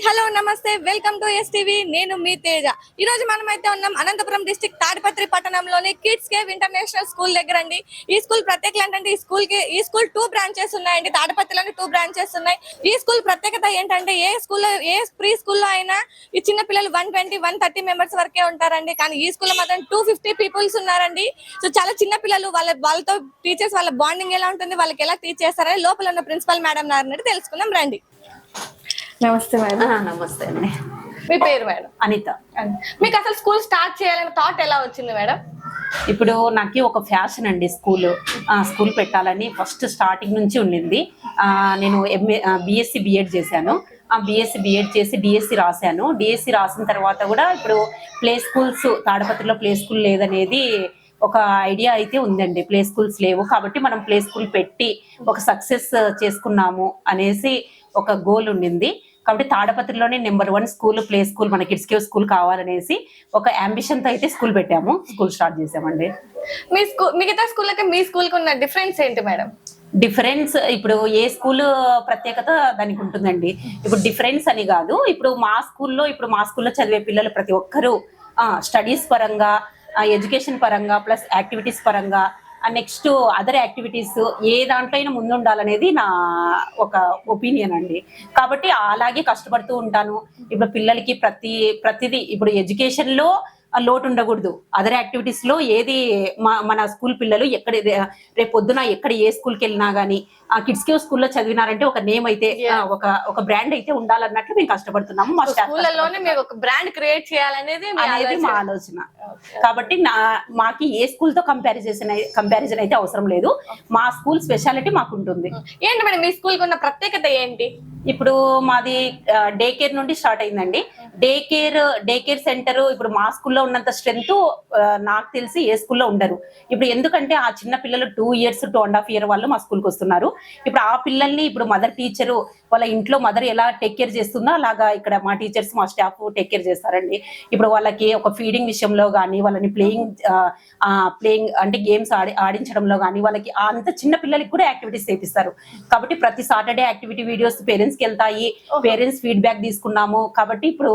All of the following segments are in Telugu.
హలో నమస్తే వెల్కమ్ టు ఎస్టీవీ నేను మీ తేజ. ఈ రోజు మనమైతే ఉన్నాం అనంతపురం డిస్ట్రిక్ట్ తాడిపత్రి పట్టణంలోని కిడ్స్ కేవ్ ఇంటర్నేషనల్ స్కూల్ దగ్గర అండి. ఈ స్కూల్ ప్రత్యేకత ఏంటంటే ఈ స్కూల్ 2 బ్రాంచెస్ ఉన్నాయండి. తాడిపత్రిలోని 2 బ్రాంచెస్ ఉన్నాయి. ఈ స్కూల్ ప్రత్యేకత ఏంటంటే ఏ ప్రీ స్కూల్లో అయినా ఈ చిన్న పిల్లలు 120-130 మెంబర్స్ వరకే ఉంటారండి. కానీ ఈ స్కూల్లో మాత్రం 250 పీపుల్స్ ఉన్నారండి. సో చాలా చిన్న పిల్లలు వాళ్ళతో టీచర్స్ వాళ్ళ బాండింగ్ ఎలా ఉంటుంది, వాళ్ళకి ఎలా టీచ్ చేస్తారని లోపల ఉన్న ప్రిన్సిపల్ మేడం గారిని తెలుసుకుందాం రండి. నమస్తే మేడం. నమస్తే అండి. మీ పేరు మేడం? అనిత. మీకు అసలు స్కూల్ స్టార్ట్ చేయాలని థాట్ ఎలా వచ్చింది మేడం? ఇప్పుడు నాకు ఒక ఫ్యాషన్ అండి స్కూల్ పెట్టాలని ఫస్ట్ స్టార్టింగ్ నుంచి ఉండింది. నేను బిఎస్సి బిఎడ్ చేశాను. బిఎస్సి బిఎడ్ చేసి డిఎస్సి రాశాను. డిఎస్సి రాసిన తర్వాత కూడా ఇప్పుడు ప్లే స్కూల్స్ తాడిపత్రిలో ప్లే స్కూల్ లేదనేది ఒక ఐడియా అయితే ఉందండి. ప్లే స్కూల్స్ లేవు కాబట్టి మనం ప్లే స్కూల్ పెట్టి ఒక సక్సెస్ చేసుకున్నాము అనేసి ఒక గోల్ ఉండింది. కాబట్టి తాడిపత్రిలోనే నెంబర్ 1 స్కూల్ ప్లే స్కూల్ మన కిడ్స్ కేవ్ స్కూల్ కావాలనేసి ఒక అంబిషన్ తో అయితే స్కూల్ పెట్టాము. స్కూల్ స్టార్ట్ చేసామండి. మీ స్కూల్ మిగతా స్కూల్ అయితే మీ స్కూల్ కి ఉన్న డిఫరెన్స్ ఏంటి మేడం? డిఫరెన్స్ ఇప్పుడు ఏ స్కూల్ ప్రత్యేకత దానికి ఉంటుందండి. ఇప్పుడు డిఫరెన్స్ అని కాదు, ఇప్పుడు మా స్కూల్లో చదివే పిల్లలు ప్రతి ఒక్కరూ స్టడీస్ పరంగా, ఎడ్యుకేషన్ పరంగా, ప్లస్ యాక్టివిటీస్ పరంగా, నెక్స్ట్ అదర్ యాక్టివిటీస్ ఏ దాంట్లో అయినా ముందు ఉండాలనేది నా ఒక ఒపీనియన్ అండి. కాబట్టి అలాగే కష్టపడుతూ ఉంటాను. ఇప్పుడు పిల్లలకి ప్రతిదీ ఇప్పుడు ఎడ్యుకేషన్ లో లోటు ఉండకూడదు. అదర్ యాక్టివిటీస్ లో ఏది మన స్కూల్ పిల్లలు రేపు పొద్దున ఏ స్కూల్కి వెళ్ళినా గానీ కిడ్స్ కేవ్ స్కూల్లో చదివినారంటే ఒక నేమ్ అయితే ఒక బ్రాండ్ అయితే ఉండాలన్నట్లు మేము కష్టపడుతున్నాము. మా స్కూల్లోనే మేము ఒక బ్రాండ్ క్రియేట్ చేయాలనేది మా ఆలోచన. కాబట్టి మాకి ఏ స్కూల్ తో కంపారిజన్ అయితే అవసరం లేదు. మా స్కూల్ స్పెషాలిటీ మాకు ఉంటుంది. ఏంటి మేడం మీ స్కూల్ కి ఉన్న ప్రత్యేకత ఏంటి? ఇప్పుడు మాది డే కేర్ నుండి స్టార్ట్ అయిందండి. డే కేర్ సెంటర్ ఇప్పుడు మా స్కూల్లో ఉన్నంత స్ట్రెంత్ నాకు తెలిసి ఏ స్కూల్లో ఉండరు. ఇప్పుడు ఎందుకంటే ఆ చిన్న పిల్లలు 2 years 2.5 years వాళ్ళు మా స్కూల్కి వస్తున్నారు. ఇప్పుడు ఆ పిల్లల్ని ఇప్పుడు మదర్ టీచరు వాళ్ళ ఇంట్లో మదర్ ఎలా టేక్ కేర్ చేస్తుందో అలాగా ఇక్కడ మా టీచర్స్ మా స్టాఫ్ టేక్ కేర్ చేస్తారండి. ఇప్పుడు వాళ్ళకి ఒక ఫీడింగ్ విషయంలో కానీ, వాళ్ళని ప్లేయింగ్ అంటే గేమ్స్ ఆడించడంలో కానీ, వాళ్ళకి అంత చిన్న పిల్లలకి కూడా యాక్టివిటీస్ చేపిస్తారు. కాబట్టి ప్రతి సాటర్డే యాక్టివిటీ వీడియోస్ పేరెంట్స్ కి వెళ్తాయి. పేరెంట్స్ ఫీడ్బ్యాక్ తీసుకున్నాము. కాబట్టి ఇప్పుడు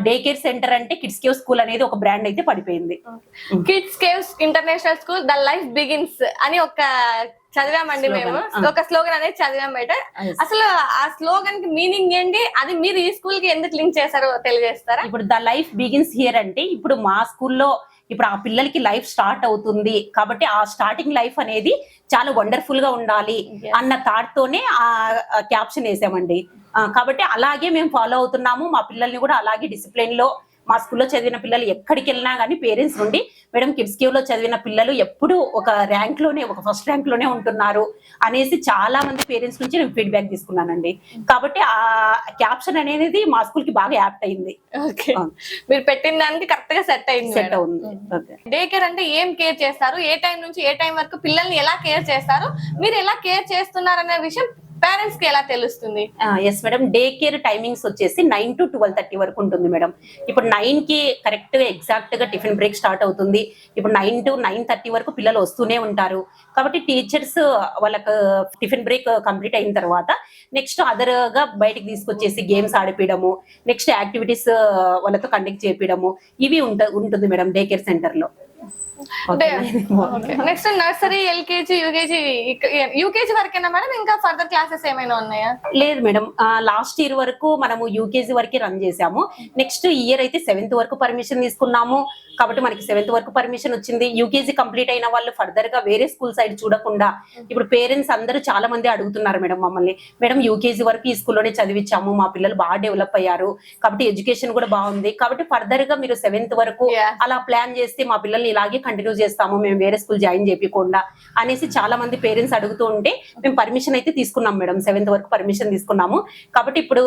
డే కేర్ సెంటర్ అంటే కిడ్స్ కేవ్ స్కూల్ అనేది ఒక బ్రాండ్ అయితే పడిపోయింది. Kids cave international school the life begins అని ఒక చదివామండి. మేము ఒక స్లోగన్ అనేది చదివాం బయట. అసలు ఆ స్లోగన్ కి మీనింగ్ ఏంటి, అది మీరు ఈ స్కూల్ కి ఎందుకు లింక్ చేశారో తెలియజేస్తారా? ఇప్పుడు ద లైఫ్ బిగిన్స్ హియర్ అంటే ఇప్పుడు మా స్కూల్లో ఇప్పుడు ఆ పిల్లలకి లైఫ్ స్టార్ట్ అవుతుంది కాబట్టి ఆ స్టార్టింగ్ లైఫ్ అనేది చాలా వండర్ఫుల్ గా ఉండాలి అన్న థాట్ తోనే ఆ క్యాప్షన్ వేసామండి. కాబట్టి అలాగే మేము ఫాలో అవుతున్నాము. మా పిల్లల్ని కూడా అలాగే డిసిప్లిన్ లో మా స్కూల్లో చదివిన పిల్లలు ఎక్కడికి వెళ్ళినా కానీ పేరెంట్స్ నుండి మేడం కిడ్స్ కేవ్ లో చదివిన పిల్లలు ఎప్పుడు ఒక ఫస్ట్ ర్యాంక్ లోనే ఉంటున్నారు అనేసి చాలా మంది పేరెంట్స్ నుంచి నేను ఫీడ్బ్యాక్ తీసుకున్నానండి. కాబట్టి ఆ క్యాప్షన్ అనేది మా స్కూల్ కి బాగా యాప్ట్ అయింది. మీరు పెట్టిన దానికి కరెక్ట్ గా సెట్ అవుతుంది. డే కేర్ అంటే ఏం కేర్ చేస్తారు, ఏ టైం నుంచి ఏ టైం వరకు పిల్లల్ని ఎలా కేర్ చేస్తారు, మీరు ఎలా కేర్ చేస్తున్నారు అనే విషయం పేరెంట్స్ కి ఎలా తెలుస్తుంది? Yes madam, day care timings వచ్చేసి 9 to 12:30 వరకు ఉంటుంది మేడం. ఇప్పుడు 9 కి కరెక్ట్ గా ఎగ్జాక్ట్ గా టిఫిన్ బ్రేక్ స్టార్ట్ అవుతుంది. ఇప్పుడు 9 to 9:30 వరకు పిల్లలు వస్తూనే ఉంటారు. కాబట్టి టీచర్స్ వాళ్ళకి టిఫిన్ బ్రేక్ కంప్లీట్ అయిన తర్వాత నెక్స్ట్ అదర్ గా బయటకు తీసుకొచ్చేసి గేమ్స్ ఆడిపించడము, నెక్స్ట్ యాక్టివిటీస్ వాళ్ళతో కండక్ట్ చేయించడము ఇవి ఉంటుంది మేడం డే కేర్ సెంటర్ లో. నెక్స్ట్ నర్సరీ, ఎల్కేజీ, యూకేజీ వరకేనా మేడం? ఇంకా ఫర్దర్ క్లాసెస్ ఏమైనా ఉన్నాయా? లేదు మేడం, లాస్ట్ ఇయర్ వరకు మనము యూకేజీ వరకే రన్ చేసాము. నెక్స్ట్ ఇయర్ అయితే 7th వరకు పర్మిషన్ తీసుకున్నాము. కాబట్టి మనకి 7th వరకు పర్మిషన్ వచ్చింది. యూకేజీ కంప్లీట్ అయిన వాళ్ళు ఫర్దర్ గా వేరే స్కూల్ సైడ్ చూడకుండా ఇప్పుడు పేరెంట్స్ అందరూ చాలా మంది అడుగుతున్నారు మేడం మమ్మల్ని, మేడం యూకేజీ వరకు ఈ స్కూల్లోనే చదివించాము, మా పిల్లలు బాగా డెవలప్ అయ్యారు, కాబట్టి ఎడ్యుకేషన్ కూడా బాగుంది, కాబట్టి ఫర్దర్ గా మీరు 7th వరకు అలా ప్లాన్ చేస్తే మా పిల్లల్ని ఇలాగే కంటిన్యూ చేస్తాము, మేము వేరే స్కూల్ జాయిన్ చేయకుండా అనేసి చాలా మంది పేరెంట్స్ అడుగుతూ ఉంటే మేము పర్మిషన్ అయితే తీసుకున్నాం మేడం. 7th వరకు పర్మిషన్ తీసుకున్నాము. కాబట్టి ఇప్పుడు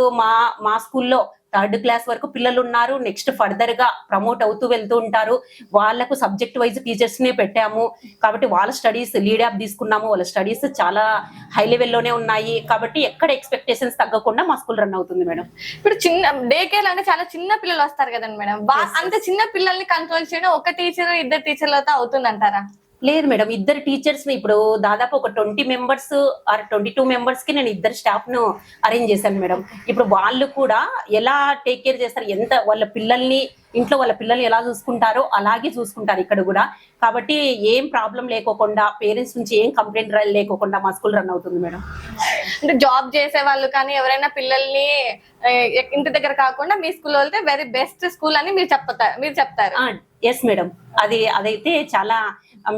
మా స్కూల్లో 3rd క్లాస్ వరకు పిల్లలు ఉన్నారు. నెక్స్ట్ ఫర్దర్ గా ప్రమోట్ అవుతూ వెళ్తూ ఉంటారు. వాళ్ళకు సబ్జెక్ట్ వైజ్ టీచర్స్ నే పెట్టాము. కాబట్టి వాళ్ళ స్టడీస్ లీడ్ యాప్ తీసుకున్నాము. వాళ్ళ స్టడీస్ చాలా హై లెవెల్లోనే ఉన్నాయి. కాబట్టి ఎక్కడ ఎక్స్పెక్టేషన్స్ తగ్గకుండా మా స్కూల్ రన్ అవుతుంది మేడం. ఇప్పుడు చిన్న డే కేర్ అంటే చాలా చిన్న పిల్లలు వస్తారు కదండి మేడం, అంత చిన్న పిల్లల్ని కంట్రోల్ చేయడం ఒక టీచర్ 2 టీచర్లతో అవుతుంది అంటారా? లేదు మేడం, ఇద్దరు టీచర్స్ ని ఇప్పుడు దాదాపు ఒక 20 మెంబర్స్ ఆర్ 22 మెంబర్స్ కి నేను ఇద్దరు స్టాఫ్ ను అరేంజ్ చేశాను మేడం. ఇప్పుడు వాళ్ళు కూడా ఎలా టేక్ కేర్ చేస్తారు, ఎంత వాళ్ళ పిల్లల్ని ఇంట్లో వాళ్ళ పిల్లల్ని ఎలా చూసుకుంటారో అలాగే చూసుకుంటారు ఇక్కడ కూడా. కాబట్టి ఏం ప్రాబ్లం లేకోకుండా, పేరెంట్స్ నుంచి ఏం కంప్లైంట్ లేకోకుండా మా స్కూల్ రన్ అవుతుంది మేడం. అంటే జాబ్ చేసే వాళ్ళు కానీ ఎవరైనా పిల్లల్ని ఇంటి దగ్గర కాకుండా మీ స్కూల్ వెళ్తే వెరీ బెస్ట్ స్కూల్ అని మీరు చెప్తారు. ఎస్ మేడం, అదైతే చాలా,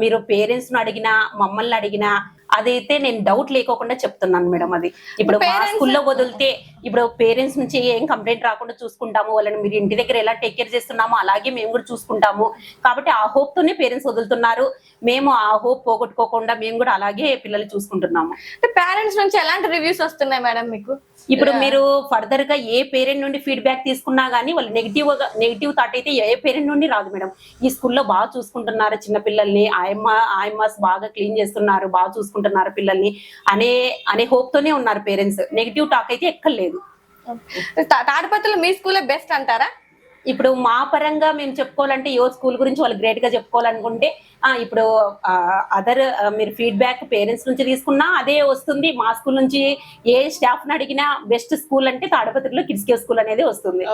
మీరు పేరెంట్స్ ను అడిగినా మమ్మల్ని అడిగినా అదైతే నేను డౌట్ లేకోకుండా చెప్తున్నాను మేడం. అది ఇప్పుడు మా స్కూల్లో వదిలితే ఇప్పుడు పేరెంట్స్ నుంచి ఏం కంప్లైంట్ రాకుండా చూసుకుంటాము, వాళ్ళని మీరు ఇంటి దగ్గర ఎలా టేక్ కేర్ చేస్తున్నామో అలాగే మేము కూడా చూసుకుంటాము. కాబట్టి ఆ హోప్ తోనే పేరెంట్స్ వదులుతున్నారు. మేము ఆ హోప్ పోగొట్టుకోకుండా మేము కూడా అలాగే పిల్లలు చూసుకుంటున్నాము. పేరెంట్స్ నుంచి ఎలాంటి రివ్యూస్ వస్తున్నాయి మేడం మీకు? ఇప్పుడు మీరు ఫర్దర్ గా ఏ పేరెంట్ నుండి ఫీడ్బ్యాక్ తీసుకున్నా గానీ వాళ్ళు నెగిటివ్ థాట్ అయితే ఏ పేరెంట్ నుండి రాదు మేడం. ఈ స్కూల్లో బాగా చూసుకుంటున్నారు చిన్న పిల్లల్ని, ఆయమ్మాస్ బాగా క్లీన్ చేస్తున్నారు, బాగా చూసుకుంటున్నారు పిల్లల్ని అనే హోప్ తోనే ఉన్నారు పేరెంట్స్. నెగిటివ్ టాక్ అయితే ఎక్కర్లేదు. తాడిపత్రిలో మీ స్కూలే బెస్ట్ అంటారా? ఇప్పుడు మా పరంగా మేము చెప్పుకోవాలంటే ఏ స్కూల్ గురించి వాళ్ళు గ్రేట్ గా చెప్పుకోవాలనుకుంటే ఇప్పుడు అదర్ మీరు ఫీడ్బ్యాక్ పేరెంట్స్ నుంచి తీసుకున్నా అదే వస్తుంది. మా స్కూల్ నుంచి ఏ స్టాఫ్ ని అడిగినా బెస్ట్ స్కూల్ అంటే తాడిపత్రిలో కిడ్స్ కేర్ స్కూల్ అనేది వస్తుంది.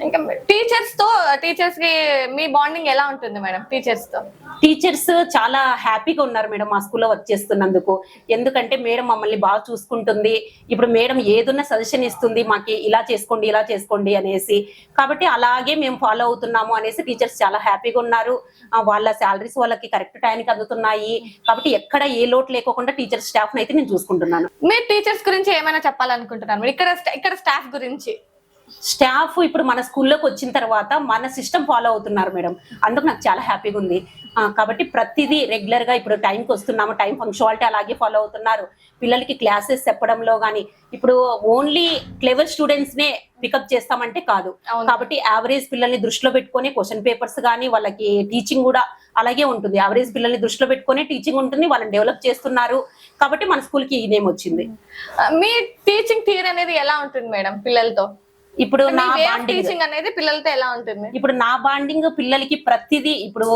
ఇంకా టీచర్స్ కి మీ బాండింగ్ ఎలా ఉంటుంది మేడం? టీచర్స్ చాలా హ్యాపీగా ఉన్నారు మేడం మా స్కూల్లో వర్క్ చేస్తున్నందుకు. ఎందుకంటే మేడం మమ్మల్ని బాగా చూసుకుంటుంది. ఇప్పుడు మేడం ఏదున్నా సజెషన్ ఇస్తుంది, మాకు ఇలా చేసుకోండి అనేసి. కాబట్టి అలాగే మేము ఫాలో అవుతున్నాము అనేసి టీచర్స్ చాలా హ్యాపీగా ఉన్నారు. వాళ్ళ శాలరీస్ వాళ్ళకి కరెక్ట్ టైంకి అందుతున్నాయి. కాబట్టి ఎక్కడ ఏ లోటు లేకోకుండా టీచర్ స్టాఫ్ అయితే నేను చూసుకుంటున్నాను. మీరు టీచర్స్ గురించి ఏమైనా చెప్పాలనుకుంటున్నాను ఇక్కడ స్టాఫ్ గురించి? స్టాఫ్ ఇప్పుడు మన స్కూల్లోకి వచ్చిన తర్వాత మన సిస్టమ్ ఫాలో అవుతున్నారు మేడం. అందుకు నాకు చాలా హ్యాపీగా ఉంది. కాబట్టి ప్రతిదీ రెగ్యులర్ గా ఇప్పుడు టైంకి వస్తున్నాము, టైం పంక్చువాలిటీ అలాగే ఫాలో అవుతున్నారు. పిల్లలకి క్లాసెస్ చెప్పడంలో గానీ ఇప్పుడు ఓన్లీ క్లెవర్ స్టూడెంట్స్ నే పికప్ చేస్తామంటే కాదు. కాబట్టి యావరేజ్ పిల్లల్ని దృష్టిలో పెట్టుకొని క్వశ్చన్ పేపర్స్ కానీ వాళ్ళకి టీచింగ్ కూడా అలాగే ఉంటుంది. యావరేజ్ పిల్లల్ని దృష్టిలో పెట్టుకొని టీచింగ్ ఉంటుంది, వాళ్ళని డెవలప్ చేస్తున్నారు. కాబట్టి మన స్కూల్ కి ఈ నేమ్ వచ్చింది. మీ టీచింగ్ థియరీ అనేది ఎలా ఉంటుంది మేడం పిల్లలతో? ఇప్పుడు నా టీచింగ్ అనేది పిల్లలతో ఎలా ఉంటుంది? ఇప్పుడు నా బాండింగ్ పిల్లలకి ప్రతిదీ ఇప్పుడు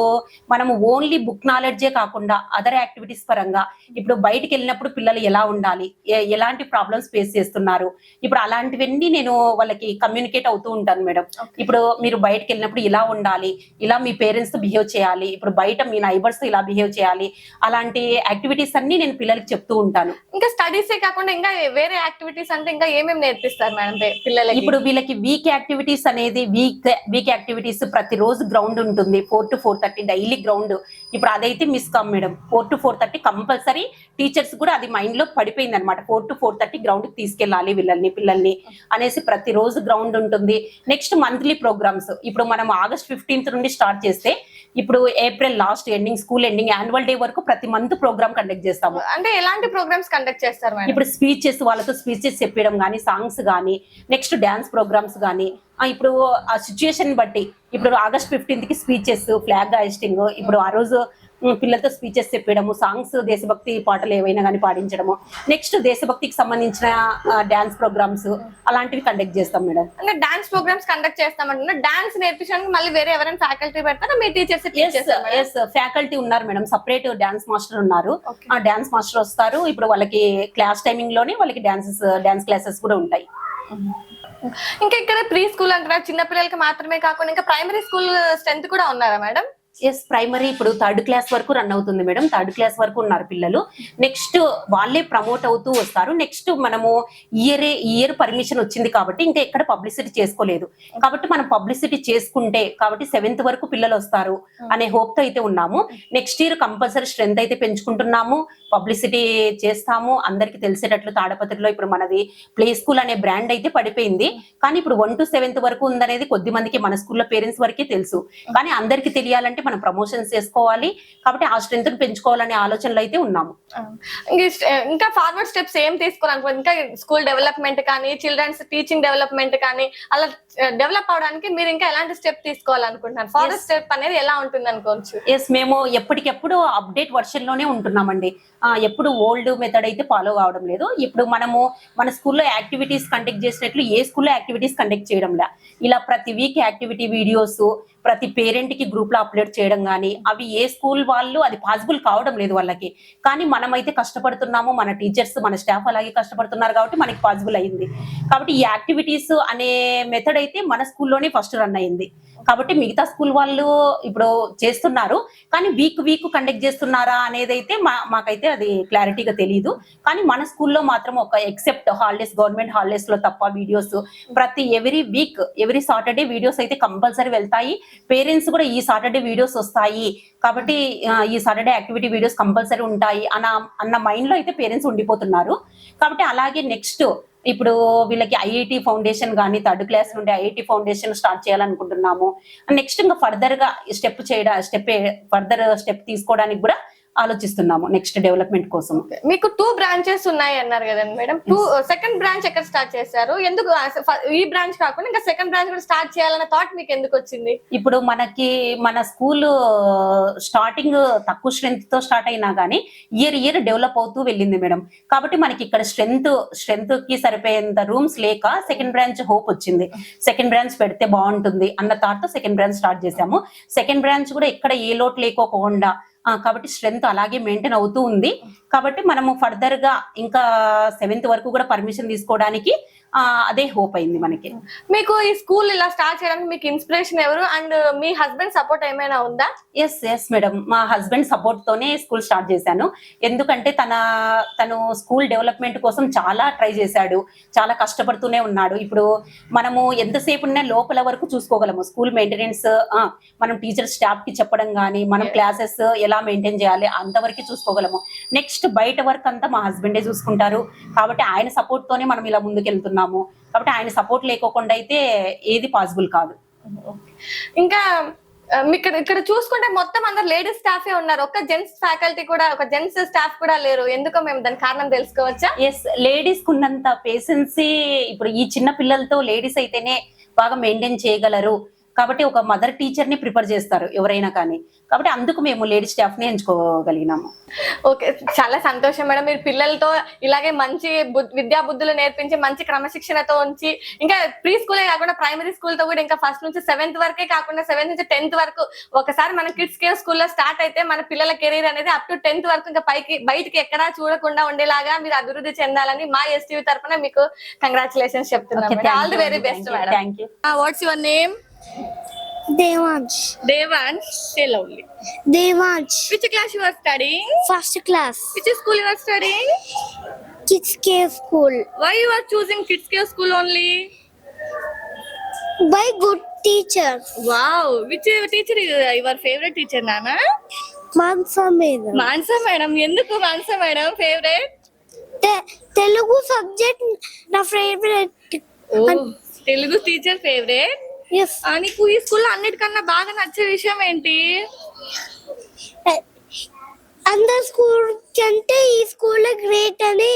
మనము ఓన్లీ బుక్ నాలెడ్జే కాకుండా అదర్ యాక్టివిటీస్ పరంగా ఇప్పుడు బయటికి వెళ్ళినప్పుడు పిల్లలు ఎలా ఉండాలి, ఎలాంటి ప్రాబ్లమ్స్ ఫేస్ చేస్తున్నారు, ఇప్పుడు అలాంటివన్నీ నేను వాళ్ళకి కమ్యూనికేట్ అవుతూ ఉంటాను మేడం. ఇప్పుడు మీరు బయటకు వెళ్ళినప్పుడు ఇలా ఉండాలి, ఇలా మీ పేరెంట్స్ తో బిహేవ్ చేయాలి, ఇప్పుడు బయట మీ నైబర్స్ తో ఇలా బిహేవ్ చేయాలి, అలాంటి యాక్టివిటీస్ అన్ని నేను పిల్లలకి చెప్తూ ఉంటాను. ఇంకా స్టడీసే కాకుండా ఇంకా వేరే యాక్టివిటీస్ అంటే ఇంకా ఏమేమి నేర్పిస్తారు మేడం పిల్లలకి? ఇప్పుడు వీళ్ళకి వీక్ యాక్టివిటీస్ అనేది వీక్ యాక్టివిటీస్ ప్రతిరోజు గ్రౌండ్ ఉంటుంది 4 to 4:30 డైలీ గ్రౌండ్. ఇప్పుడు అదైతే మిస్ కామ్ మేడం. 4 to 4:30 compulsory. టీచర్స్ కూడా అది మైండ్ లో పడిపోయింది అనమాట. 4 to 4:30 గ్రౌండ్ కి తీసుకెళ్ళాలి పిల్లల్ని అనేసి ప్రతిరోజు గ్రౌండ్ ఉంటుంది. నెక్స్ట్ మంత్లీ ప్రోగ్రామ్స్ ఇప్పుడు మనం August 15th నుండి స్టార్ట్ చేస్తే ఇప్పుడు April last ending, school ending, annual day వరకు ప్రతి మంత్ ప్రోగ్రామ్ కండక్ట్ చేస్తాము. అంటే ఎలాంటి ప్రోగ్రామ్స్ కండక్ట్ చేస్తారు మేడం? ఇప్పుడు స్పీచెస్, వాళ్ళతో స్పీచెస్ చెప్పడం కానీ, సాంగ్స్ కానీ, నెక్స్ట్ డాన్స్ ప్రోగ్రామ్స్ కానీ, ఇప్పుడు ఆ సిచ్యుయేషన్ బట్టి ఇప్పుడు August 15th కి స్పీచెస్, ఫ్లాగ్ హాయిస్టింగ్, ఇప్పుడు ఆ రోజు పిల్లలతో స్పీచెస్ చెప్పడము, సాంగ్స్, దేశభక్తి పాటలు ఏవైనా కానీ పాడించడము, నెక్స్ట్ దేశభక్తికి సంబంధించిన డాన్స్ ప్రోగ్రామ్స్ అలాంటివి కండక్ట్ చేస్తాం మేడం. అంటే డాన్స్ ప్రోగ్రామ్స్ కండక్ట్ చేస్తామంటే డాన్స్ నేర్పించడానికి మళ్ళీ వేరే ఎవరైనా ఫ్యాకల్టీ పెడతారా? మీ టీచర్స్? ఫ్యాకల్టీ ఉన్నారు మేడం, సపరేట్ డాన్స్ మాస్టర్ ఉన్నారు. ఆ డాన్స్ మాస్టర్ వస్తారు. ఇప్పుడు వాళ్ళకి క్లాస్ టైమింగ్ లోనే వాళ్ళకి డాన్స్ క్లాసెస్ కూడా ఉంటాయి. ఇంకా ఇక్కడ ప్రీ స్కూల్ అంటారా, చిన్న పిల్లలకి మాత్రమే కాకుండా ఇంకా ప్రైమరీ స్కూల్ స్ట్రెంత్ కూడా ఉన్నారా మేడం? ఎస్, ప్రైమరీ ఇప్పుడు 3rd క్లాస్ వరకు రన్ అవుతుంది మేడం. 3rd క్లాస్ వరకు ఉన్నారు పిల్లలు. నెక్స్ట్ వాళ్ళే ప్రమోట్ అవుతూ వస్తారు. నెక్స్ట్ మనము ఇయర్ పర్మిషన్ వచ్చింది కాబట్టి ఇంకా ఎక్కడ పబ్లిసిటీ చేసుకోలేదు. కాబట్టి మనం పబ్లిసిటీ చేసుకుంటే కాబట్టి 7th వరకు పిల్లలు వస్తారు అనే హోప్ తో అయితే ఉన్నాము. నెక్స్ట్ ఇయర్ కంపల్సరీ స్ట్రెంత్ అయితే పెంచుకుంటున్నాము, పబ్లిసిటీ చేస్తాము, అందరికి తెలిసేటట్లు. తాడపత్రిలో ఇప్పుడు మనది ప్లే స్కూల్ అనే బ్రాండ్ అయితే పడిపోయింది, కానీ ఇప్పుడు 1 to 7th వరకు ఉందనేది కొద్ది మందికి మన స్కూల్లో పేరెంట్స్ వరకే తెలుసు. కానీ అందరికి తెలియాలంటే మనం ప్రమోషన్స్ చేసుకోవాలి. కాబట్టి ఆ స్ట్రెంత్ పెంచుకోవాలనే ఆలోచనలో అయితే ఉన్నాము. ఇంకా ఫార్వర్డ్ స్టెప్స్ ఏం తీసుకోవాలనుకో, ఇంకా స్కూల్ డెవలప్మెంట్ కానీ, చిల్డ్రన్స్ టీచింగ్ డెవలప్మెంట్ కానీ అలా డెవలప్ అవడానికి మీరు ఇంకా ఎలాంటి స్టెప్ తీసుకోవాలనుకుంటున్నారు? ఫార్వర్డ్ స్టెప్ అనేది ఎలా ఉంటుంది అనుకోవచ్చు? ఎస్, మేము ఎప్పటికెప్పుడు అప్డేట్ వర్షన్ లోనే ఉంటున్నామండి. ఎప్పుడు ఓల్డ్ మెథడ్ అయితే ఫాలో కావడం లేదు. ఇప్పుడు మనము మన స్కూల్లో యాక్టివిటీస్ కండక్ట్ చేసినట్లు ఏ స్కూల్లో యాక్టివిటీస్ కండక్ట్ చేయడం లే. ఇలా ప్రతి వీక్ యాక్టివిటీ వీడియోస్, ప్రతి పేరెంట్ కి గ్రూప్ లో అప్లోడ్ చేయడం కానీ అవి ఏ స్కూల్ వాళ్ళు అది పాసిబుల్ కావడం లేదు వాళ్ళకి. కానీ మనమైతే కష్టపడుతున్నాము, మన టీచర్స్ మన స్టాఫ్ అలాగే కష్టపడుతున్నారు కాబట్టి మనకి పాసిబుల్ అయింది. కాబట్టి ఈ యాక్టివిటీస్ అనే మెథడ్ అయితే మన స్కూల్లోనే ఫస్ట్ రన్ అయింది. కాబట్టి మిగతా స్కూల్ వాళ్ళు ఇప్పుడు చేస్తున్నారు, కానీ వీక్ కండక్ట్ చేస్తున్నారా అనేది అయితే మాకైతే అది క్లారిటీగా తెలియదు. కానీ మన స్కూల్లో మాత్రం ఒక ఎక్సెప్ట్ హాలిడేస్, గవర్నమెంట్ హాలిడేస్ లో తప్ప వీడియోస్ ప్రతి ఎవ్రీ సాటర్డే వీడియోస్ అయితే కంపల్సరీ వెళ్తాయి. పేరెంట్స్ కూడా ఈ సాటర్డే వీడియోస్ వస్తాయి కాబట్టి ఈ సాటర్డే యాక్టివిటీ వీడియోస్ కంపల్సరీ ఉంటాయి అన్న మైండ్ లో అయితే పేరెంట్స్ ఉండిపోతున్నారు. కాబట్టి అలాగే నెక్స్ట్ ఇప్పుడు వీళ్ళకి ఐఐటి ఫౌండేషన్ కానీ థర్డ్ క్లాస్ నుండి ఐఐటి ఫౌండేషన్ స్టార్ట్ చేయాలనుకుంటున్నాము. నెక్స్ట్ ఇంకా ఫర్దర్ గా ఫర్దర్ స్టెప్ తీసుకోవడానికి కూడా ఆలోచిస్తున్నాము నెక్స్ట్ డెవలప్మెంట్ కోసం. మీకు 2 బ్రాంచెస్ ఉన్నాయి అన్నారు కదండి మేడం. సెకండ్ బ్రాంచ్ ఎక్కడ స్టార్ట్ చేశారు? ఎందుకు ఈ బ్రాంచ్ కాకుండా ఇంకా సెకండ్ బ్రాంచ్ కూడా స్టార్ట్ చేయాలన్న థాట్ మీకు ఎందుకు వచ్చింది? ఇప్పుడు మన స్కూల్ స్టార్టింగ్ తక్కువ స్ట్రెంత్ తో స్టార్ట్ అయినా కానీ ఇయర్ డెవలప్ అవుతూ వెళ్ళింది మేడం. కాబట్టి మనకి ఇక్కడ స్ట్రెంత్ కి సరిపోయేంత రూమ్స్ లేక సెకండ్ బ్రాంచ్ హోప్ వచ్చింది. సెకండ్ బ్రాంచ్ పెడితే బాగుంటుంది అన్న థాట్ తో సెకండ్ బ్రాంచ్ స్టార్ట్ చేశాము. సెకండ్ బ్రాంచ్ కూడా ఎక్కడ ఏ లోటు లేకోకుండా కాబట్టి స్ట్రెంత్ అలాగే మెయింటైన్ అవుతూ ఉంది. కాబట్టి మనము ఫర్దర్ గా ఇంకా 7th వరకు కూడా పర్మిషన్ తీసుకోవడానికి అదే హోప్ అయింది మనకి. మీకు ఈ స్కూల్ ఇలా స్టార్ట్ చేయడానికి మీకు ఇన్స్పిరేషన్ ఎవరు అండ్ మీ హస్బెండ్ సపోర్ట్ ఏమైనా ఉందా? ఎస్ మేడం, మా హస్బెండ్ సపోర్ట్ తోనే స్కూల్ స్టార్ట్ చేశాను. ఎందుకంటే తను స్కూల్ డెవలప్మెంట్ కోసం చాలా ట్రై చేశాడు, చాలా కష్టపడుతూనే ఉన్నాడు. ఇప్పుడు మనము ఎంతసేపు ఉన్నా లోపల వరకు చూసుకోగలము. స్కూల్ మెయింటెనెన్స్ మనం టీచర్ స్టాఫ్ కి చెప్పడం కానీ మనం క్లాసెస్ ఎలా మెయింటైన్ చేయాలి అంతవరకు చూసుకోగలము. నెక్స్ట్ బయట వర్క్ అంతా మా హస్బెండే చూసుకుంటారు. కాబట్టి ఆయన సపోర్ట్ తోనే మనం ఇలా ముందుకెళ్తున్నాము. కాబట్టి ఆయన సపోర్ట్ లేకోకుండా అయితే ఏది పాసిబుల్ కాదు. ఇంకా ఇక్కడ చూసుకుంటే మొత్తం అందరు లేడీస్ స్టాఫే ఉన్నారు, ఒక్క జెంట్స్ ఫ్యాకల్టీ కూడా, ఒక జెంట్స్ స్టాఫ్ కూడా లేరు. ఎందుకో మేము దాని కారణం తెలుసుకోవచ్చా? ఎస్, లేడీస్ కున్నంత పేషెన్సీ ఇప్పుడు ఈ చిన్న పిల్లలతో లేడీస్ అయితేనే బాగా మెయింటైన్ చేయగలరు. కాబట్టి ఒక మదర్ టీచర్ ని ప్రిఫర్ చేస్తారు ఎవరైనా కానీ. కాబట్టి అందుకు మేము లేడీ స్టాఫ్ ని ఎంచుకోగలిగినాము. ఓకే, చాలా సంతోషం మేడం. మీరు పిల్లలతో ఇలాగే మంచి విద్యా బుద్ధులు నేర్పించి మంచి క్రమశిక్షణతో ఉంచి ఇంకా ప్రీ స్కూలే కాకుండా ప్రైమరీ స్కూల్ తో కూడా ఇంకా 1st నుంచి 7th వరకే కాకుండా 7th నుంచి 10th వరకు ఒకసారి మన కిడ్స్ కేర్ స్కూల్లో స్టార్ట్ అయితే మన పిల్లల కెరీర్ అనేది అప్ టు 10th వరకు ఇంకా బయటికి ఎక్కడా చూడకుండా ఉండేలాగా మీరు అభివృద్ధి చెందాలని మా ఎస్టీవీ తరఫున మీకు కంగ్రాచులేషన్స్ చెప్తున్నాను. All the very best madam. Thank you. What's your name? Devansh. Say loudly. Devansh. Which class you are studying? 1st class. Which school you are studying? Kids Care School. Why you are choosing Kids Care School only? By good teachers. Wow, which teacher is your favorite teacher, Nana? Mansa Madam. Mansa Madam. ఎందుకు Mansa Madam favorite? Telugu subject na favorite. Oh, Telugu teacher favorite? Yes. నీకు ఈ స్కూల్లో అన్నిటికన్నా బాగా నచ్చే విషయం ఏంటి? అందరు స్కూల్ కంటే ఈ స్కూల్ గ్రేట్ అని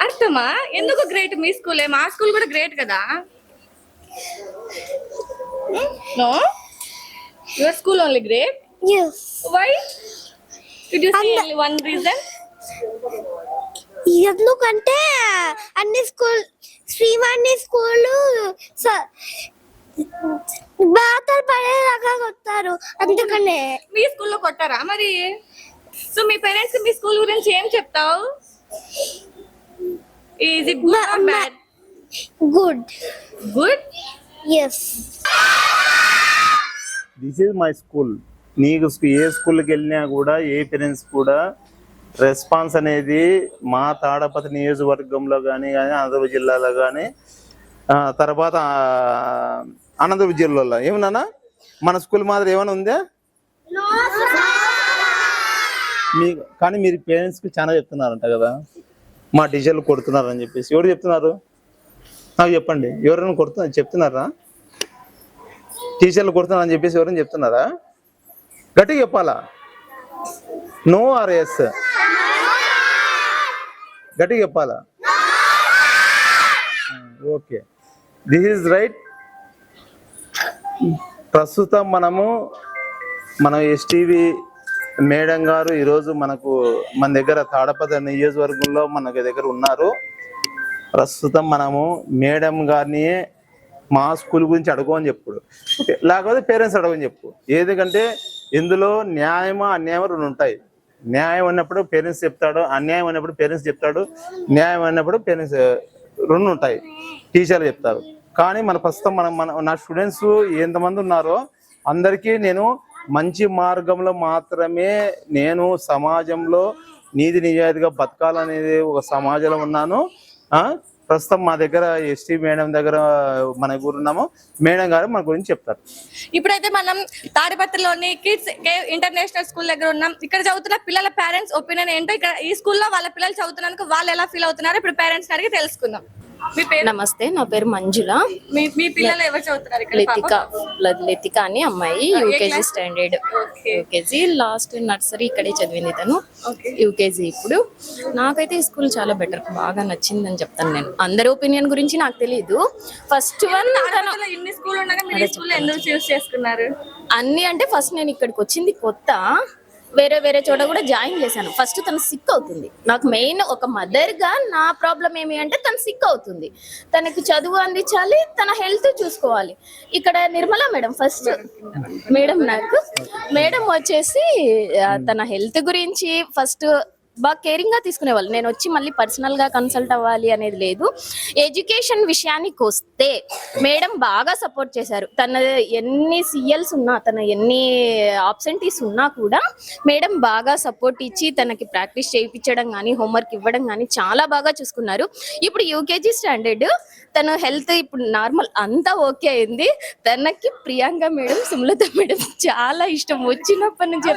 అర్థమా? ఎందుకు గ్రేట్ మీ స్కూలే? మా స్కూల్ కూడా గ్రేట్ కదా. No? Your school only great? Yes. Why? Could you say only one reason? ఎందుకంటే అన్ని స్కూల్ శ్రీవాణి స్కూల్ బాతలు పడేలాగా కొట్టారు, అందుకనే. మీ స్కూల్లో కొట్టారా మరి? సో మీ పేరెంట్స్ మీ స్కూల్ గురించి ఏం చెప్తావు? Is it good or bad? Good. Good? Yes. This is my school. నీకు ఏ స్కూల్కి వెళ్ళినా కూడా ఏ పేరెంట్స్ కూడా రెస్పాన్స్ అనేది మా తాడపత్రి నియోజకవర్గంలో కానీ అనంతపురం జిల్లాలో కానీ తర్వాత అనంతపురం జిల్లాలో ఏమన్నా మన స్కూల్ మాదిరి ఏమైనా ఉందా? కానీ మీరు పేరెంట్స్కి చాలా చెప్తున్నారంట కదా, మా టీచర్లు కొడుతున్నారని చెప్పేసి. ఎవరు చెప్తున్నారు నాకు చెప్పండి. ఎవరైనా చెప్తున్నారా? టీచర్లు కొడుతున్నారని చెప్పేసి ఎవరైనా చెప్తున్నారా? గట్టిగా చెప్పాలా? No or yes? గట్టిగా చెప్పాలా? Okay, this is right. ప్రస్తుతం మన ఎస్టీవీ మేడం గారు ఈరోజు మన దగ్గర తాడపత్రి నియోజకవర్గంలో మన దగ్గర ఉన్నారు. ప్రస్తుతం మనము మేడం గారిని మా స్కూల్ గురించి అడుగు అని చెప్పుడు, లేకపోతే పేరెంట్స్ అడగని చెప్పు. ఎందుకంటే ఇందులో న్యాయమా అన్యాయమా రెండు ఉంటాయి. న్యాయం అన్నప్పుడు పేరెంట్స్ చెప్తాడు, అన్యాయం అన్నప్పుడు పేరెంట్స్ చెప్తాడు, న్యాయం అన్నప్పుడు పేరెంట్స్ రెండు ఉంటాయి, టీచర్లు చెప్తారు. కానీ మన ప్రస్తుతం నా స్టూడెంట్స్ ఎంతమంది ఉన్నారో అందరికీ నేను మంచి మార్గంలో మాత్రమే, నేను సమాజంలో నీతి నిజాయితీగా బతకాలనేది ఒక సమాజంలో ఉన్నాను. ప్రస్తుతం మా దగ్గర ఎస్టీ మేడం దగ్గర మన ఊరున్నాము. మేడం గారు మన గురించి చెప్తారు. ఇప్పుడైతే మనం తాడిపత్రిలోని కిడ్స్ కేవ్ ఇంటర్నేషనల్ స్కూల్ దగ్గర ఉన్నాం. ఇక్కడ చదువుతున్న పిల్లల పేరెంట్స్ ఒపీనియన్ ఏంటో, ఇక్కడ ఈ స్కూల్లో వాళ్ళ పిల్లలు చదువుతున్నందుకు వాళ్ళు ఎలా ఫీల్ అవుతున్నారో ఇప్పుడు పేరెంట్స్ అడిగి తెలుసుకుందాం. మీ పేరు? నమస్తే, నా పేరు మంజుల. మీ పిల్లలు ఎవరు చదువుతున్నారు ఇక్కడ? లతిక అని అమ్మాయి, UKG standard. UKG last nursery ఇక్కడే చదివింది తను, యూకేజీ ఇప్పుడు. నాకైతే ఈ స్కూల్ చాలా బెటర్, బాగా నచ్చిందని చెప్తాను నేను. అందరి ఒపీనియన్ గురించి నాకు తెలియదు. ఫస్ట్ వన్ ఇన్ని స్కూల్ ఉండగా మీరు స్కూల్ ఎందుకు చూస్ చేసుకున్నారు? అన్ని అంటే ఫస్ట్ నేను ఇక్కడికి వచ్చింది కొత్త, వేరే చోట కూడా జాయిన్ చేశాను. ఫస్ట్ తను సిక్ అవుతుంది. నాకు మెయిన్ ఒక మదర్ గా నా ప్రాబ్లం ఏమి అంటే తను సిక్ అవుతుంది, తనకి చదువు అందించాలి, తన హెల్త్ చూసుకోవాలి. ఇక్కడ నిర్మలా మేడం ఫస్ట్ మేడం, నాకు మేడం వచ్చేసి తన హెల్త్ గురించి ఫస్ట్ బాగా కేరింగ్ గా తీసుకునేవాళ్ళు. నేను వచ్చి మళ్ళీ పర్సనల్ గా కన్సల్ట్ అవ్వాలి అనేది లేదు. ఎడ్యుకేషన్ విషయానికి వస్తే మేడం బాగా సపోర్ట్ చేశారు. తన ఎన్ని సిఎల్స్ ఉన్నా, తన ఎన్ని ఆబ్సెంటీస్ ఉన్నా కూడా మేడం బాగా సపోర్ట్ ఇచ్చి తనకి ప్రాక్టీస్ చేయించడం కానీ, హోంవర్క్ ఇవ్వడం కానీ చాలా బాగా చూసుకున్నారు. ఇప్పుడు యూకేజీ స్టాండర్డ్, తన హెల్త్ ఇప్పుడు నార్మల్ అంతా ఓకే అయింది. తనకి ప్రియాంక మేడం, సుమలత మేడం చాలా ఇష్టం వచ్చినప్పటి నుంచి.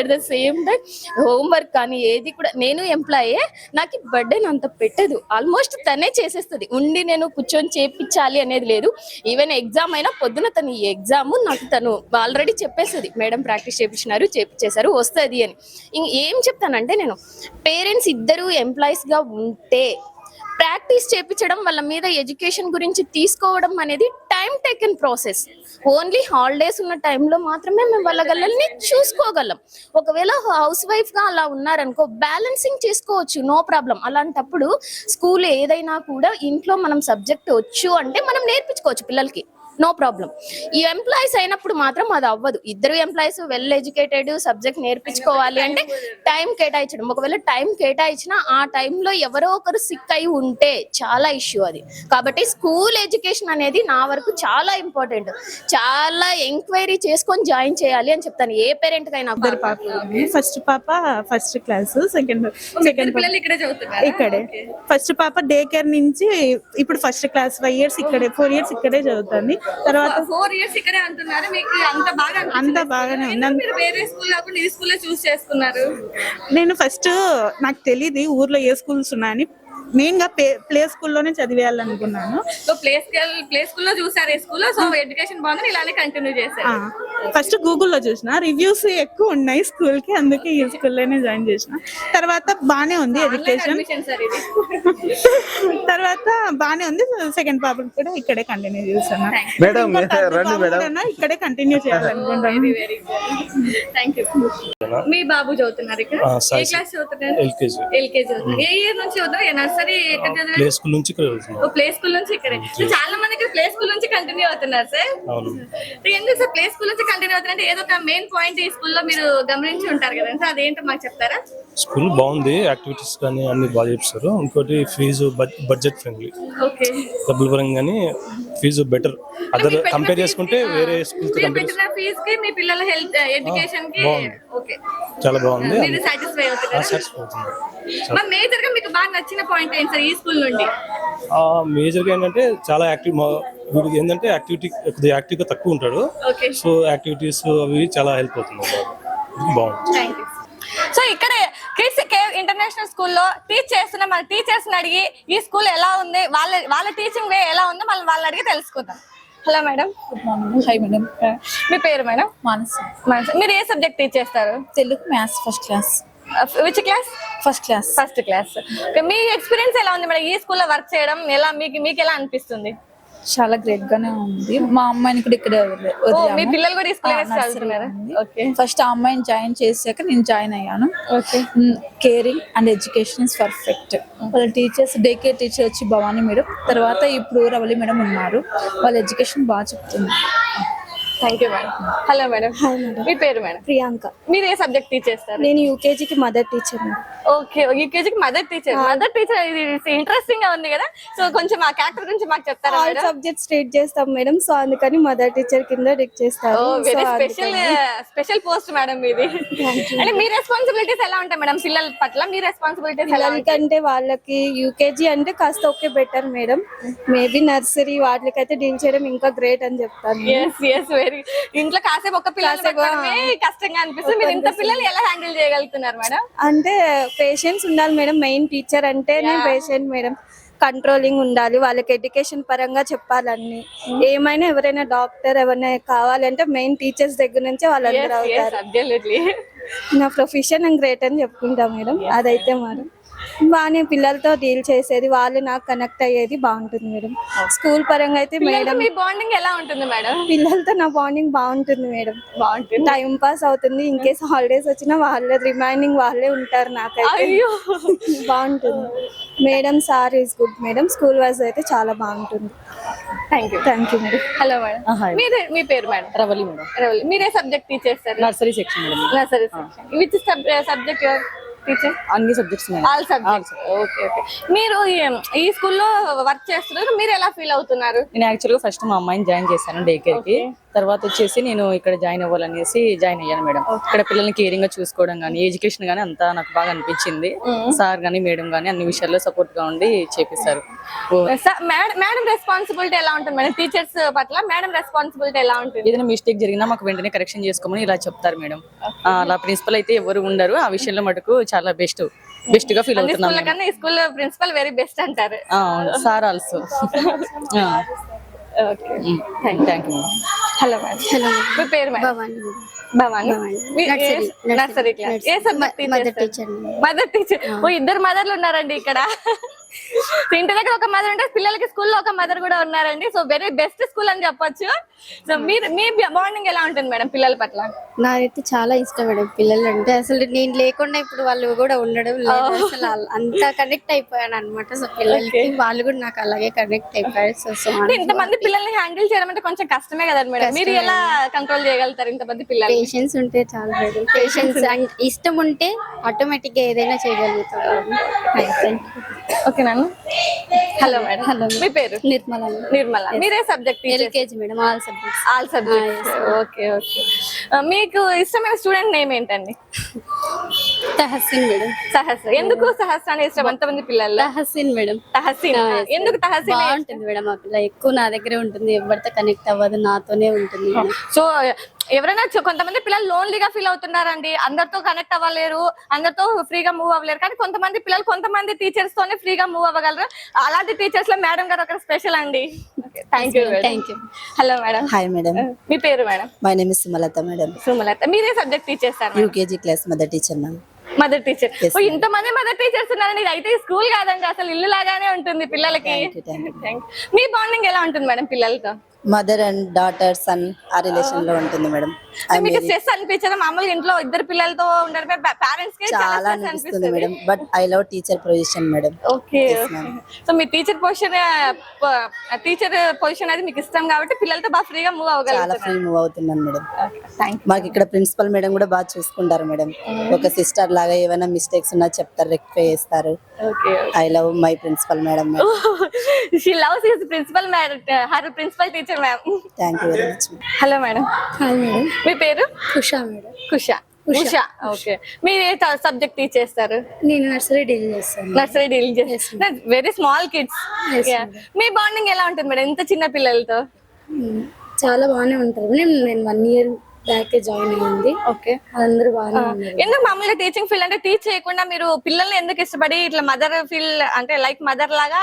At the same time homework కానీ ఏది కూడా, నేను ఎంప్లాయే, నాకు బర్త్డే అంత పెట్టదు, ఆల్మోస్ట్ తనే చేసేస్తుంది. ఉండి నేను కూర్చొని చేపించాలి అనేది లేదు. ఈవెన్ ఎగ్జామ్ అయినా పొద్దున తను ఈ ఎగ్జామ్ నాకు తను ఆల్రెడీ చెప్పేస్తుంది, మేడం ప్రాక్టీస్ చేపించేశారు వస్తుంది అని. ఏం చెప్తానంటే, నేను పేరెంట్స్ ఇద్దరు ఎంప్లాయీస్ గా ఉంటే ప్రాక్టీస్ చేపించడం, వాళ్ళ మీద ఎడ్యుకేషన్ గురించి తీసుకోవడం అనేది time taken process. Only holidays ఉన్న టైంలో మాత్రమే మేము వాళ్ళ గల్లల్ని చూసుకోగలం. ఒకవేళ హౌస్ వైఫ్ గా అలా ఉన్నారనుకో, బ్యాలెన్సింగ్ చేసుకోవచ్చు, నో ప్రాబ్లం. అలాంటప్పుడు స్కూల్ ఏదైనా కూడా ఇంట్లో మనం సబ్జెక్ట్ వచ్చు అంటే మనం నేర్పించుకోవచ్చు పిల్లలకి, నో ప్రాబ్లం. ఈ ఎంప్లాయీస్ అయినప్పుడు మాత్రం అది అవ్వదు. ఇద్దరు ఎంప్లాయీస్ వెల్ ఎడ్యుకేటెడ్, సబ్జెక్ట్ నేర్పించుకోవాలి అంటే టైం కేటాయించడం. ఒకవేళ టైం కేటాయించినా ఆ టైంలో ఎవరో ఒకరు సిక్ అయి ఉంటే చాలా ఇష్యూ అది. కాబట్టి స్కూల్ ఎడ్యుకేషన్ అనేది నా వరకు చాలా ఇంపార్టెంట్. చాలా ఎంక్వైరీ చేసుకొని జాయిన్ చేయాలి అని చెప్తాను ఏ పేరెంట్ కైనా. ఫస్ట్ పాప ఫస్ట్ క్లాస్, సెకండ్ పిల్లలు ఇక్కడే చదువుతున్నారు? ఇక్కడే. ఫస్ట్ పాప డే కేర్ నుంచి ఇప్పుడు ఫస్ట్ క్లాస్, 5 years ఇక్కడే, 4 years ఇక్కడే చదువుతుంది. తర్వాత 4 years ఇక్కడే అంటున్నారు. మీకు అంత బాగానే ఉంది. మీరు వేరే స్కూల్ కాకుండా ఈ స్కూల్లో చూస్ చేసుకున్నారు? నేను ఫస్ట్ నాకు తెలియదు ఊర్లో ఏ స్కూల్స్ ఉన్నాయని, మెయిన్ గా ప్లే స్కూల్లోనే చదివేయాలనుకున్నాను. సో ప్లే స్కూల్లో చూసారు ఈ స్కూల్లో, సో ఎడ్యుకేషన్ బాగుంది, ఇలానే కంటిన్యూ చేశారు. ఫస్ట్ గూగుల్లో చూసిన రివ్యూస్ ఎక్కువ ఉన్నాయి స్కూల్ కి, అందుకే ఈ స్కూల్లోనే జాయిన్ చేసిన. తర్వాత బానే ఉంది ఎడ్యుకేషన్, తర్వాత బానే ఉంది. సెకండ్ పాప కూడా ఇక్కడే కంటిన్యూ చేస్తాను. మేడం ఇక్కడే కంటిన్యూ చేయాలనుకుంటాను. మీ బాబు చదువుతున్నారు ఇక్కడ? ఏ క్లాస్ చదువుతున్నారు? ఎల్కేజీ చదువుతున్నారు. ఏ ఇయర్ నుంచి చదువుతున్నారు? నర్సరీ ఎక్కడ చదివారు? ప్లే స్కూల్ నుంచి ఇక్కడ చదువుతున్నారు. ప్లే స్కూల్ నుంచి ఇక్కడే. చాలా మంది ఇక్కడ ప్లే స్కూల్ నుంచి కంటిన్యూ అవుతున్నారు సార్. అవును. ఎందుకు సార్ ప్లే స్కూల్ నుంచి కంటిన్యూ అవుతున్నారంటే ఏదో ఒక మెయిన్ పాయింట్ ఈ స్కూల్లో మీరు గమనించి ఉంటారు కదా సార్, అదేంటో మాకు చెప్తారా? స్కూల్ బాగుంది, యాక్టివిటీస్ కానీ అన్ని బాగా చేస్తారు. ఇంకోటి ఫీజు బడ్జెట్ ఫ్రెండ్లీ, ఓకే. డబ్బుల పరంగా కానీ ఫీజు బెటర్. అదర్ కంపేర్ చేసుకుంటే వేరే స్కూల్స్ మీరు పెట్టిన ఫీజు కి మీ పిల్లల హెల్త్ ఎడ్యుకేషన్ కి ఓకే, చాలా బాగుంది. మీరు సాటిస్ఫై అవుతారా? మరి మేజర్ గా మీకు బాగా నచ్చిన పాయింట్ ఏంటి సార్ ఈ స్కూల్ నుండి? మేజర్ గా ఏంటంటే చాలా యాక్టివ్, వీడికి ఏంటంటే కొద్దిగా యాక్టివ్ గా తక్కువ ఉంటాడు. సో యాక్టివిటీస్ అవి చాలా హెల్ప్ అవుతుంది, బాగుంది. సో ఇక్కడ కిడ్స్ కేవ్ ఇంటర్నేషనల్ స్కూల్లో టీచ్ చేస్తున్న మన టీచర్స్ అడిగి ఈ స్కూల్ ఎలా ఉంది, వాళ్ళ టీచింగ్ వే ఎలా ఉందో వాళ్ళని అడిగి తెలుసుకుందాం. Hello madam. Good morning. Hi madam. మీ పేరు మేడం? మానస. మీరు ఏ సబ్జెక్ట్ టీచ్ చేస్తారు? Telugu, maths first class. Which class? First class. First class. మీ ఎక్స్పీరియన్స్ ఎలా ఉంది మేడం ఈ స్కూల్లో వర్క్ చేయడం? ఎలా మీకు ఎలా అనిపిస్తుంది? చాలా గ్రేట్ గానే ఉంది. మా అమ్మాయిని కూడా ఇక్కడ ఓ మీ పిల్లలు కూడా ఈ స్కూల్ చదువుతున్నారా? ఓకే. ఫస్ట్ ఆ అమ్మాయిని జాయిన్ చేశాక నేను జాయిన్ అయ్యాను. Okay. Caring and education is perfect. వాళ్ళ టీచర్స్ డే కేర్ టీచర్ వచ్చి భవానీ మేడం, తర్వాత ఇప్పుడు రవలి మేడం ఉన్నారు. వాళ్ళ ఎడ్యుకేషన్ బాగా చెప్తుంది. Thank you madam. Hello madam. మీ పేరు మేడం? ప్రియాంక. మీరు ఏ సబ్జెక్ట్ టీచ్ చేస్తారు? నేను యూకేజీకి మదర్ టీచర్. ఓకే. యూకేజీకి మదర్ టీచర్. మదర్ టీచర్ ఇది ఇంట్రెస్టింగ్ గా ఉంది కదా. సో కొంచెం ఆ క్యారెక్టర్ గురించి మాకు చెప్తారా ఆల్ మేడం? సబ్జెక్ట్స్ ట్రీట్ చేస్తాం మేడం, సో అందుకని మదర్ టీచర్ కింద డిక్ చేస్తారు. వెరీ స్పెషల్ పోస్ట్ మేడం ఇది. అంటే మీ రెస్పాన్సిబిలిటీస్ ఎలా ఉంటాయి మేడం పిల్లల పట్ల? మీ రెస్పాన్సిబిలిటీస్ ఎలా ఉంటాయి? పిల్లలకంటే వాళ్ళకి యూకేజీ అంటే కాస్త okay better madam. Maybe nursery వాటికైతే డీల్ చేయడం ఇంకా గ్రేట్ అని చెప్తాను. Yes very. ఇంట్లో కాసేపు ఒక పిల్లలు పెట్టడమే కష్టంగా అనిపిస్తుంది. మీరు ఇంత పిల్లలు ఎలా హ్యాండిల్ చేయగలుగుతున్నారు మేడం? అంటే పేషెన్స్ ఉండాలి మేడం. మెయిన్ టీచర్ అంటేనే పేషెంట్ మేడం. కంట్రోలింగ్ ఉండాలి, వాళ్ళకి ఎడ్యుకేషన్ పరంగా చెప్పాలన్నీ. ఏమైనా ఎవరైనా డాక్టర్ ఎవరైనా కావాలంటే మెయిన్ టీచర్స్ దగ్గర నుంచే వాళ్ళందరూ అవుతారు. అబ్సల్యూట్లీ. నా ప్రొఫెషన్ నేను గ్రేట్ అని చెప్పుకుంటా మేడం. అదైతే మేడం బాగానే పిల్లలతో డీల్ చేసేది, వాళ్ళు నాకు కనెక్ట్ అయ్యేది బాగుంటుంది మేడం. స్కూల్ పరంగా అయితే మేడం మీ బాండింగ్ ఎలా ఉంటుంది మేడం? పిల్లలతో నా బాండింగ్ బాగుంటుంది మేడం. బాగుంటుంది. టైం పాస్ అవుతుంది. ఇన్ కేస్ హాలిడేస్ వచ్చినా వాళ్ళే రిమైనింగ్ వాళ్ళే ఉంటారు నాకైతే. అయ్యో బాగుంటుంది madam. Sir is good madam. School wise అయితే చాలా బాగుంటుంది. Thank you madam. Hello madam. మీ పేరు మేడం? రవలి మేడం. రవలి. మీరే సబ్జెక్ట్ టీచ్ చేస్తారు? Nursery section madam. Nursery section. Which subject your teacher? అన్ని subjects madam. All subjects. Okay. మీరు ఈ స్కూల్లో వర్క్ చేస్తున్నారు, మీరు ఎలా ఫీల్ అవుతున్నారు? నేను యాక్చువల్ గా ఫస్ట్ మా అమ్మాయిని జాయిన్ చేశాను డే కేర్ కి. తర్వాత వచ్చేసి నేను ఇక్కడ జాయిన్ అవ్వాలనేసి జాయిన్ అయ్యాను మేడం. ఇక్కడ పిల్లల్ని కేరింగ్ గా చూసుకోవడం గానీ, ఎడ్యుకేషన్ గానీ అంతా నాకు బాగా అనిపించింది. సార్ గానీ మేడం గానీ అన్ని విషయాల్లో సపోర్ట్ గా ఉండి చేపిస్తారు. మేడం రెస్పాన్సిబిలిటీ ఎలా ఉంటుంది మేడం? టీచర్స్ పట్ల మేడం రెస్పాన్సిబిలిటీ ఎలా ఉంటుంది? ఏదైనా మిస్టేక్ జరిగినా మాకు వెంటనే కరెక్షన్ చేసుకోమని ఇలా చెప్తారు మేడం. అలా ప్రిన్సిపల్ అయితే ఎవరు ఉండరు. ఆ విషయంలో మటుకు చాలా బెస్ట్ గా ఫీల్ అవుతున్నాం. ఈ స్కూల్ ప్రిన్సిపల్ వెరీ బెస్ట్ అంటారు. Sir also. Okay. Thank you. Hello madam. మీ పేరు మేడం? భవాని. Nursery class. ఏ సబ్జెక్ట్ మదర్ టీచర్? ఓ ఇద్దరు మదర్లు ఉన్నారండి ఇక్కడ. ఇంటి దగ్గర ఒక మదర్ ఉంటే పిల్లలకి స్కూల్లో ఒక మదర్ కూడా ఉన్నారండి. సో వెరీ బెస్ట్ స్కూల్ అని చెప్పొచ్చు. సో మీ బాండింగ్ ఎలా ఉంటుంది మేడం పిల్లల పట్ల? నాకైతే చాలా ఇష్టం మేడం పిల్లలు అంటే. అసలు నేను లేకుండా ఇప్పుడు వాళ్ళు కూడా ఉండడం లేదు. అసలు అంత కనెక్ట్ అయిపోయాను అనమాట. సో పిల్లలకి వాళ్ళు కూడా నాకు అలాగే కనెక్ట్ అయిపోయారు. సో ఇంతమంది పిల్లల్ని హ్యాండిల్ చేయడం అంటే కొంచెం కష్టమే కదండి మేడం. మీరు ఎలా కంట్రోల్ చేయగలుగుతారు ఇంతమంది పిల్లలు? పేషెన్స్ ఉంటే చాలా మేడం. పేషెన్స్ అండ్ ఇష్టం ఉంటే ఆటోమేటిక్ గా ఏదైనా చేయగలుగుతారు. ఓకే నాన్న. Hello madam. మీ పేరు? నిర్మల. నిర్మల. మీరే subject? LKG madam. All subjects. All subjects. Okay. మీకు ఇష్టమైన స్టూడెంట్ నేమ్ ఏంటండి? తహసీన్ మేడం. సహస్ర. ఎందుకు సహస్ర అనే ఇష్టం అంతమంది పిల్లల్లో? తహసీన్ మేడం. తహసీన్. ఎందుకు తహసీన్? బాగుంటుంది మేడం. ఆ పిల్ల ఎక్కువ నా దగ్గరే ఉంటుంది, ఎవరితో కనెక్ట్ అవ్వదు, నాతోనే ఉంటుంది. సో ఎవరైనా కొంతమంది పిల్లలు లోన్లీగా ఫీల్ అవుతున్నారండి. అందరితో కనెక్ట్ అవ్వలేరు, అందరితో ఫ్రీగా మూవ్ అవ్వలేరు. కానీ కొంతమంది పిల్లలు కొంతమంది టీచర్స్ తోనే ఫ్రీగా మూవ్ అవ్వగలరు. అలాంటి టీచర్స్ లో మేడం గారు ఒక స్పెషల్ అండి. Thank you. Hello madam. Hi madam. మీ పేరు madam? My name is Sumalatha madam. Sumalatha. మీరే సబ్జెక్ట్ టీచ్ చేస్తారు? UKG class mother teacher ma'am. Mother teacher. ఇంతమంది మదర్ టీచర్స్ ఉన్నారండి. ఇది అయితే స్కూల్ కాదండి, అసలు ఇల్లు లాగానే ఉంటుంది పిల్లలకి. మీ బాండింగ్ ఎలా ఉంటుంది మేడం పిల్లలతో? మదర్ అండ్ డాటర్ సన్ ఆ రిలేషన్ లో ఉంటుంది మేడం. మీకు స్ట్రెస్ అనిపించదా? మామూలుగా ఇంట్లో ఇద్దరు పిల్లలతో ఉండడమే పేరెంట్స్ కి చాలా అనిపిస్తుంది madam. But I love teacher position madam. Okay. So me teacher position అది మీకు ఇష్టం కాబట్టి పిల్లలతో బాగా ఫ్రీగా మూవ్ అవ్వగలరు. చాలా ఫ్రీ మూవ్ అవుతున్నాను మేడం. మాకు ఇక్కడ ప్రిన్సిపల్ మేడం కూడా బాగా చూసుకుంటారు మేడం. ఒక సిస్టర్ లాగా ఏమైనా మిస్టేక్స్ ఉన్నా చెప్తారు, రెక్టిఫై చేస్తారు. I love my principal madam. She loves his principal madam, her principal teacher ma'am. Thank you very much. Hello madam. Hi madam. మీ పేరు? ఉషా మేడం. ఉషా. ఓకే. మీరు ఏ సబ్జెక్ట్ టీచ్ చేస్తారు? నేను నర్సరీ డీల్ చేస్తాను. నర్సరీ డీల్ చేస్తాను. Very small kids. మీ బాండింగ్ ఎలా ఉంటుంది మేడం ఇంత చిన్న పిల్లలతో? చాలా బాగానే ఉంటారు. నేను 1 year బ్యాక్ జాయిన్ అయ్యింది. ఓకే. అందరూ బాగానే ఉన్నారు. ఎందుకు మామూలుగా టీచింగ్ ఫీల్డ్ అంటే టీచ్ చేయకుండా మీరు పిల్లల్ని ఎందుకు ఇష్టపడి ఇట్లా మదర్ ఫీల్డ్ అంటే లైక్ మదర్ లాగా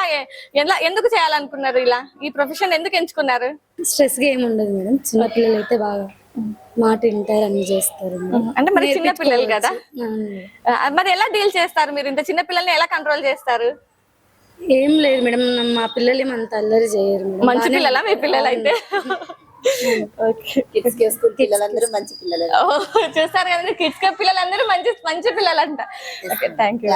ఎందుకు చేయాలనుకున్నారు? ఇలా ఈ ప్రొఫెషన్ ఎందుకు ఎంచుకున్నారు? స్ట్రెస్ గా ఏమి ఉండదు మేడం. చిన్న పిల్లలు అయితే బాగా మాట వింటారు, అన్ని చేస్తారు. అంటే మరి చిన్న పిల్లలు కదా, మరి ఎలా డీల్ చేస్తారు మీరు? ఇంత చిన్న పిల్లల్ని ఎలా కంట్రోల్ చేస్తారు? ఏం లేదు మేడం, మా పిల్లలు ఏమంత అల్లరి చేయరు మేడం. మంచి పిల్లలా మీ పిల్లలు అయితే? ఓకే, కిడ్స్ కే స్కూల్ పిల్లలందరూ మంచి పిల్లలే. చూస్తారు కదండి, కిడ్స్ పిల్లలందరూ మంచి మంచి పిల్లలంట. Okay, thank you.